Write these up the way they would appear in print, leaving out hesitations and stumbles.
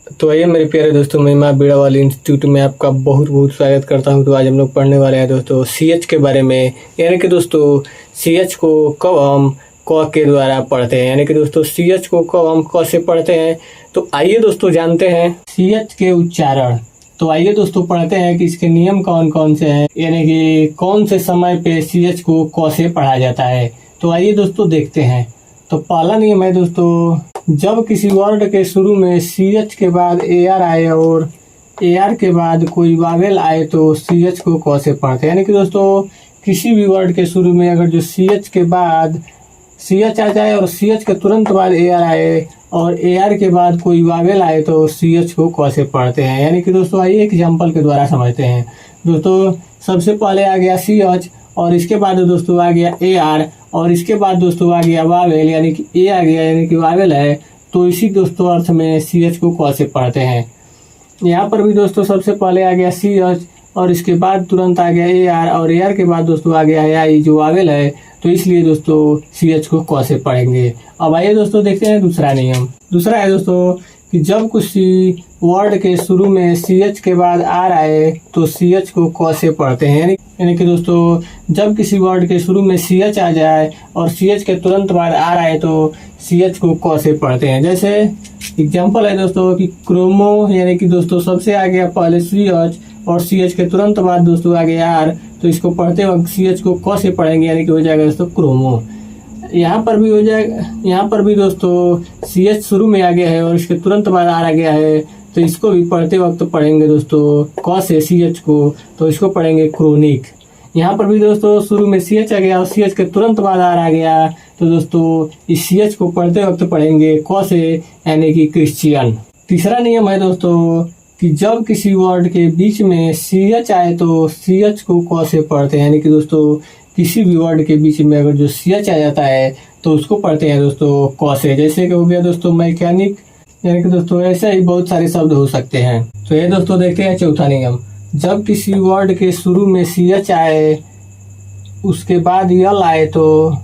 तो आइए मेरे प्यारे दोस्तों, मैं माँ बीड़ावाल इंस्टीट्यूट में आपका बहुत बहुत स्वागत करता हूं। तो आज हम लोग पढ़ने वाले हैं दोस्तों सीएच के बारे में। यानी कि दोस्तों सीएच को कब हम क के द्वारा पढ़ते हैं, यानी कि दोस्तों सीएच को कब हम क से पढ़ते हैं। तो आइए दोस्तों जानते हैं सीएच के उच्चारण। तो आइए दोस्तों पढ़ते हैं कि इसके नियम कौन कौन से हैं, यानी कि कौन से समय पे सीएच को क से पढ़ा जाता है। तो आइए दोस्तों देखते हैं। तो पहला नियम है दोस्तों, जब किसी वर्ड के शुरू में सीएच के बाद एआर आए और एआर के बाद कोई वावेल आए तो सीएच को क से पढ़ते हैं। यानी कि दोस्तों किसी भी वर्ड के शुरू में अगर जो सीएच के बाद सीएच आ जाए और सीएच के तुरंत बाद एआर आए और एआर के बाद कोई वावेल आए तो सीएच को क से पढ़ते हैं। यानी कि दोस्तों आइए एग्जाम्पल के द्वारा समझते हैं। दोस्तों सबसे पहले आ गया सीएच और इसके बाद दोस्तों आ गया एआर और इसके बाद दोस्तों आ गया वावेल, यानी कि ए आ गया यानी कि वावेल है। तो इसी दोस्तों अर्थ में सीएच को क से पढ़ते हैं। यहाँ पर भी दोस्तों सबसे पहले आ गया सीएच और इसके बाद तुरंत आ गया एआर और एआर के बाद दोस्तों आ गया आई जो वावेल है। तो इसलिए दोस्तों सीएच को क से पढ़ेंगे। अब आइए दोस्तों देखते हैं दूसरा नियम। दूसरा है दोस्तों कि जब किसी वर्ड के शुरू में सीएच के बाद आर आए तो सीएच को क से पढ़ते हैं। यानी कि दोस्तों जब किसी वर्ड के शुरू में सीएच आ जाए और सीएच के तुरंत बाद आर आए तो सीएच को क से पढ़ते हैं। जैसे एग्जांपल है दोस्तों कि क्रोमो, यानी कि दोस्तों सबसे आ गया पहले सीएच और सीएच के तुरंत बाद दोस्तों आ गया आर, तो इसको पढ़ते वक्त सीएच को क से पढ़ेंगे, यानी कि हो जाएगा दोस्तों क्रोमो। यहाँ पर भी हो जाएगा, यहाँ पर भी दोस्तों सीएच शुरू में आ गया है और इसके तुरंत बाद आर आ गया है, तो इसको भी पढ़ते वक्त पढ़ेंगे दोस्तों क से सीएच को, तो इसको पढ़ेंगे क्रोनिक। यहाँ पर भी दोस्तों शुरू में सीएच आ गया और सीएच के तुरंत बाद आर आ गया, तो दोस्तों इस सीएच को पढ़ते वक्त पढ़ेंगे क से, यानी कि क्रिश्चियन। तीसरा नियम है दोस्तों कि जब किसी वर्ड के बीच में सीएच आए तो सीएच को क से पढ़ते हैं। यानी कि दोस्तों किसी भी वर्ड के बीच में अगर जो सीएच आ जाता है तो उसको पढ़ते हैं दोस्तों क से। जैसे कि हो गया दोस्तों मैकेनिक, यानी कि दोस्तों ऐसे ही बहुत सारे शब्द हो सकते हैं। तो ये दोस्तों देखते हैं चौथा नियम। जब किसी वर्ड के शुरू में सीएच आए उसके बाद यल आए तो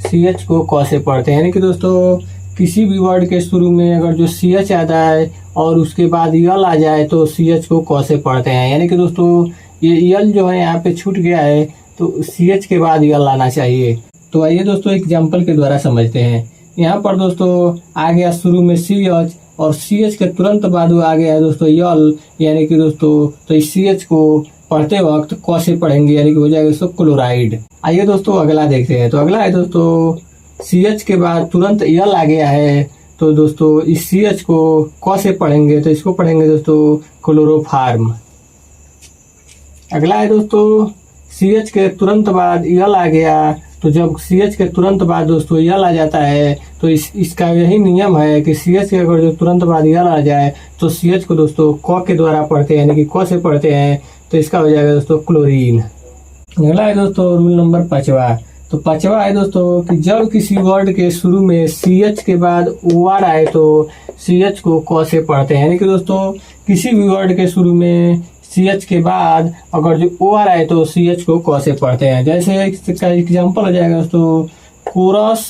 सीएच को क से पढ़ते हैं। यानी कि दोस्तों किसी भी वर्ड के शुरू में अगर जो सीएच आता है और उसके बाद यल आ जाए तो सीएच को क से पढ़ते हैं। यानी कि दोस्तों ये यल जो है यहाँ पे छूट गया है, तो सीएच के बाद यल आना चाहिए। तो आइए दोस्तों एग्जाम्पल के द्वारा समझते हैं। यहाँ पर दोस्तों आ गया शुरू में सीएच और सीएच के तुरंत बाद आ गया है दोस्तों यल, यानी कि दोस्तों तो इस सीएच को पढ़ते वक्त क से पढ़ेंगे, यानी कि हो जाएगा दोस्तों क्लोराइड। आइए दोस्तों अगला देखते हैं। तो अगला है दोस्तों सीएच के बाद तुरंत यल आ गया है, तो दोस्तों इस सीएच को क से पढ़ेंगे, तो इसको पढ़ेंगे दोस्तों क्लोरोफार्म। अगला है दोस्तों सीएच के तुरंत बाद यल आ गया, तो जब सीएच के तुरंत बाद दोस्तों यल आ जाता है तो इसका यही नियम है कि सीएच के अगर जो तुरंत बाद यल आ जाए तो सीएच को दोस्तों क के द्वारा पढ़ते हैं, यानी कि क से पढ़ते हैं, तो इसका हो जाएगा दोस्तों क्लोरीन। अगला है दोस्तों रूल नंबर 5वां। तो 5वां है दोस्तों कि जब किसी वर्ड के शुरू में सीएच के बाद ओआर आए तो सीएच को क से पढ़ते हैं। यानी कि दोस्तों किसी भी वर्ड के शुरू में सीएच के बाद अगर जो ओआर आए तो सीएच को क से पढ़ते हैं। जैसे इसका एग्जांपल हो जाएगा दोस्तों कोरस,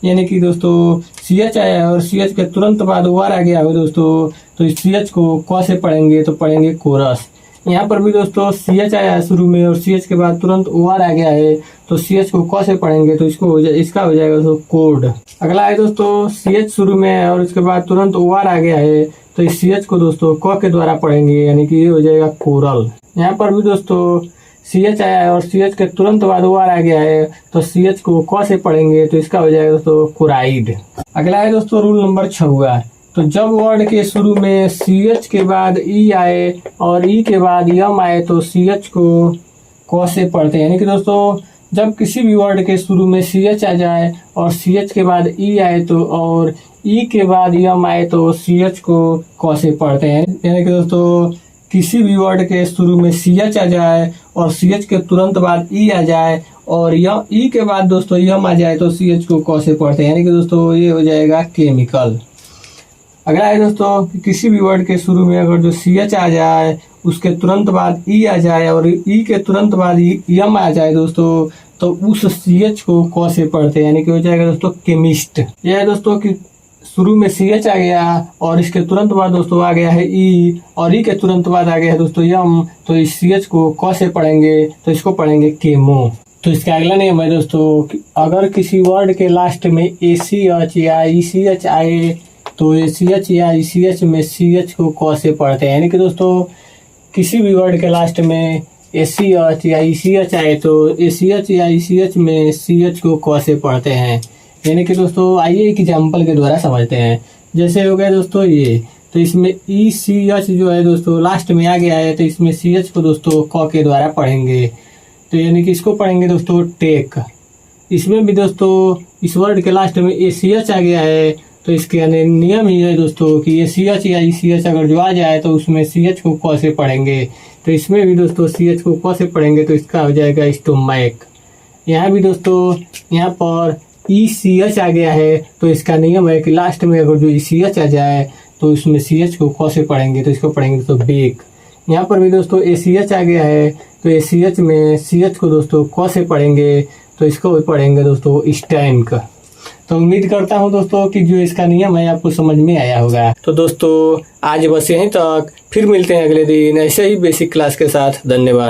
यानी कि दोस्तों सीएच आया और सीएच के तुरंत बाद ओआर आ गया हो दोस्तों, तो इस सीएच को क से पढ़ेंगे, तो पढ़ेंगे कोरस। यहाँ पर भी दोस्तों सीएच आया है शुरू में और सीएच के बाद तुरंत ओआर आ गया है, तो सीएच को क से पढ़ेंगे, तो इसका हो जाएगा दोस्तों कोड। अगला है दोस्तों सीएच शुरू में है और इसके बाद तुरंत ओआर आ गया है, तो इस सीएच को दोस्तों क के द्वारा पढ़ेंगे, यानी कि ये हो जाएगा कोरल। यहाँ पर भी दोस्तों सीएच आया है और सीएच के तुरंत बाद ओआर आ गया है, तो सीएच को क से पढ़ेंगे, तो इसका हो जाएगा दोस्तों कोराइड। अगला है दोस्तों रूल नंबर 6वां। तो जब वर्ड के शुरू में सीएच के बाद ई आए और ई के बाद यम आए तो सीएच को क से पढ़ते हैं। यानी कि दोस्तों जब किसी भी वर्ड के शुरू में सीएच आ जाए और सीएच के बाद ई आए तो और ई के बाद यम आए तो सीएच को क से पढ़ते हैं। यानी कि दोस्तों किसी भी वर्ड के शुरू में सीएच आ जाए और सीएच के तुरंत बाद ई आ जाए और ई के बाद दोस्तों यम आ जाए तो सीएच को क से पढ़ते हैं। यानी कि दोस्तों ये हो जाएगा केमिकल। अगला है दोस्तों कि किसी भी वर्ड के शुरू में अगर जो सीएच आ जाए उसके तुरंत बाद ई आ जाए और ई के तुरंत बाद यम आ जाए दोस्तों, तो उस सीएच को क से पढ़ते हैं, यानी कि हो जाएगा दोस्तों केमिस्ट। यह है दोस्तों कि शुरू में CH आ गया और इसके तुरंत बाद दोस्तों आ गया है E और E के तुरंत बाद आ गया है दोस्तों M। तो इस CH को क से पढ़ेंगे तो इसको पढ़ेंगे केमो। तो इसका अगला नियम है दोस्तों कि अगर किसी वर्ड के लास्ट में ACH या ECH आए तो ACH या ECH में CH को क से पढ़ते हैं। यानी कि दोस्तों किसी भी वर्ड के लास्ट में ACH या ECH आए तो ACH या ECH में CH को क से पढ़ते हैं। यानी कि दोस्तों आइए एक एग्जाम्पल के द्वारा समझते हैं। जैसे हो गया दोस्तों ये, तो इसमें ECH जो है दोस्तों लास्ट में आ गया है तो इसमें CH को दोस्तों क के द्वारा पढ़ेंगे। तो यानी कि इसको पढ़ेंगे दोस्तों टेक। इसमें भी दोस्तों इस वर्ड के लास्ट में ACH आ गया है तो इसके यानी नियम ही है दोस्तों कि ACH या ECH अगर जो आ जाए तो उसमें CH को क से पढ़ेंगे। तो इसमें भी दोस्तों CH को क से पढ़ेंगे तो इसका हो जाएगा स्टोमैक। यहाँ भी दोस्तों यहाँ पर ECH आ गया है तो इसका नियम है कि लास्ट में अगर जो ECH आ जाए तो उसमें CH को क से पढ़ेंगे तो इसको पढ़ेंगे दोस्तों बेक। यहाँ पर भी दोस्तों ACH आ गया है तो ACH में CH को दोस्तों क से पढ़ेंगे तो इसको पढ़ेंगे दोस्तों स्टैंक। तो उम्मीद करता हूँ दोस्तों कि जो इसका नियम है आपको समझ में आया होगा। तो दोस्तों आज बस यहीं तक, फिर मिलते हैं अगले दिन ऐसे ही बेसिक क्लास के साथ। धन्यवाद।